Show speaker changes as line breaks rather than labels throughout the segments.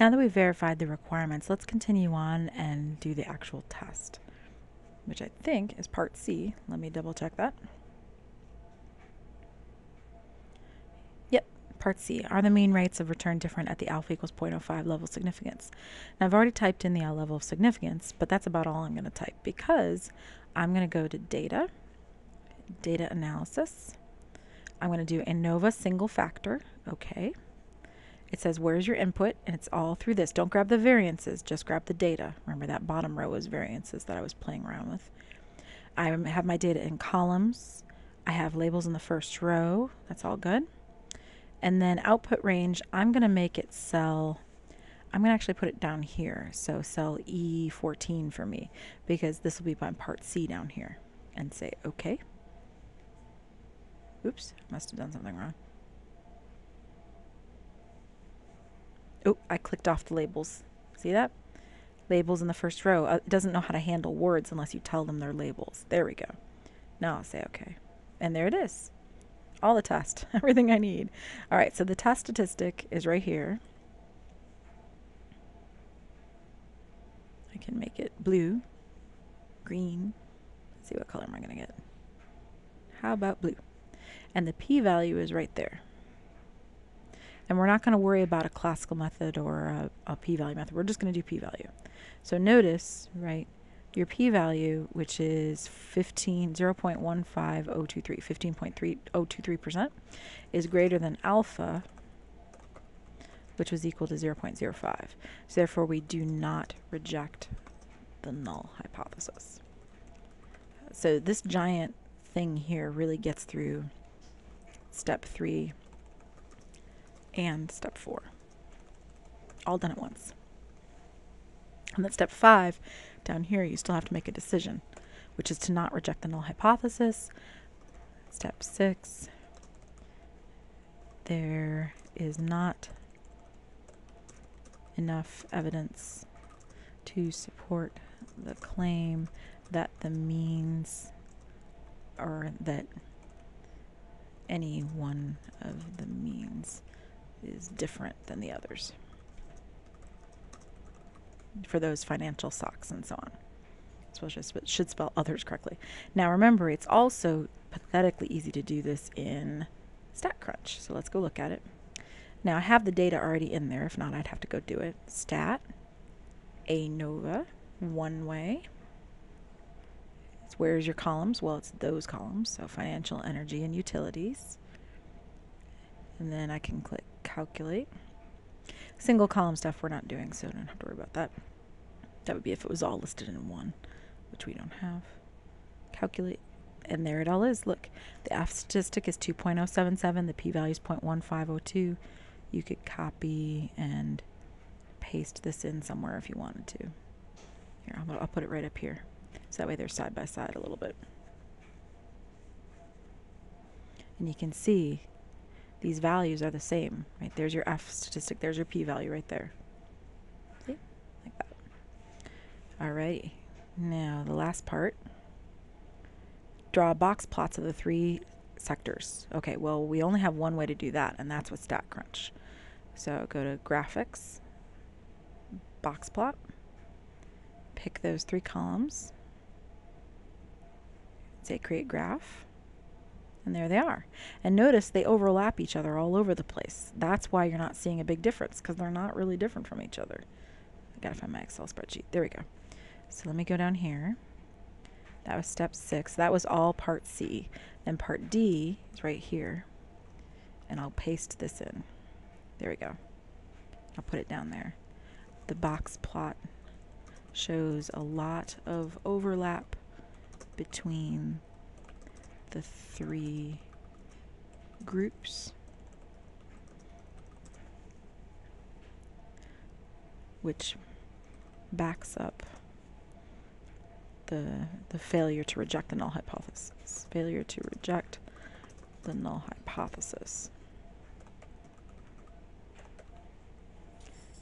Now that we've verified the requirements, let's continue on and do the actual test, which I think is part C. Let me double check that. Yep, part C. Are the mean rates of return different at the alpha equals 0.05 level of significance? Now I've already typed in the level of significance, but that's about all I'm going to type because I'm going to go to data, data analysis. I'm going to do ANOVA single factor. Okay. It says, where's your input? And it's all through this. Don't grab the variances, just grab the data. Remember that bottom row was variances that I was playing around with. I have my data in columns. I have labels in the first row. That's all good. And then output range, I'm going to make it cell, I'm going to actually put it down here. So cell E14 for me, because this will be my part C down here. And say, okay. Oops, must have done something wrong. Oh, I clicked off the labels. See that? Labels in the first row. It doesn't know how to handle words unless you tell them they're labels. There we go. Now I'll say okay. And there it is. All the test. Everything I need. All right, so the test statistic is right here. I can make it blue, green. Let's see what color am I going to get. How about blue? And the p-value is right there. And we're not going to worry about a classical method or a p-value method. We're just going to do p-value. So notice, right, your p-value, which is 0.15023, 15.3023%, is greater than alpha, which was equal to 0.05. So therefore, we do not reject the null hypothesis. So this giant thing here really gets through step 3 and step 4, all done at once. And then step 5, down here, you still have to make a decision, which is to not reject the null hypothesis. Step 6, there is not enough evidence to support the claim that the means, or that any one of the means is different than the others for those financial stocks and so on. So it should spell others correctly. Now remember, it's also pathetically easy to do this in StatCrunch. So let's go look at it. Now I have the data already in there. If not, I'd have to go do it. Stat, ANOVA, one way. Where's your columns? Well, it's those columns. So financial, energy, and utilities. And then I can click calculate. Single column stuff we're not doing, so don't have to worry about that. That would be if it was all listed in one, which we don't have. Calculate, and there it all is. Look, the F statistic is 2.077, the p-value is 0.1502. You could copy and paste this in somewhere if you wanted to. Here, I'll put it right up here, so that way they're side by side a little bit. And you can see these values are the same, right? There's your F statistic, there's your p-value right there. See? Like that. Alrighty. Now the last part. Draw box plots of the 3 sectors. Okay, well, we only have one way to do that, and that's with StatCrunch. So go to Graphics, Box Plot, pick those 3 columns, say Create Graph. And there they are. And notice they overlap each other all over the place. That's why you're not seeing a big difference, because they're not really different from each other. I gotta find my Excel spreadsheet. There we go. So let me go down here. That was step 6. That was all part C. Then part D is right here. And I'll paste this in. There we go. I'll put it down there. The box plot shows a lot of overlap between the 3 groups, which backs up the failure to reject the null hypothesis. Failure to reject the null hypothesis.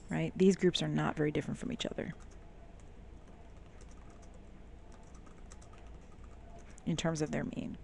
Right? These groups are not very different from each other in terms of their mean.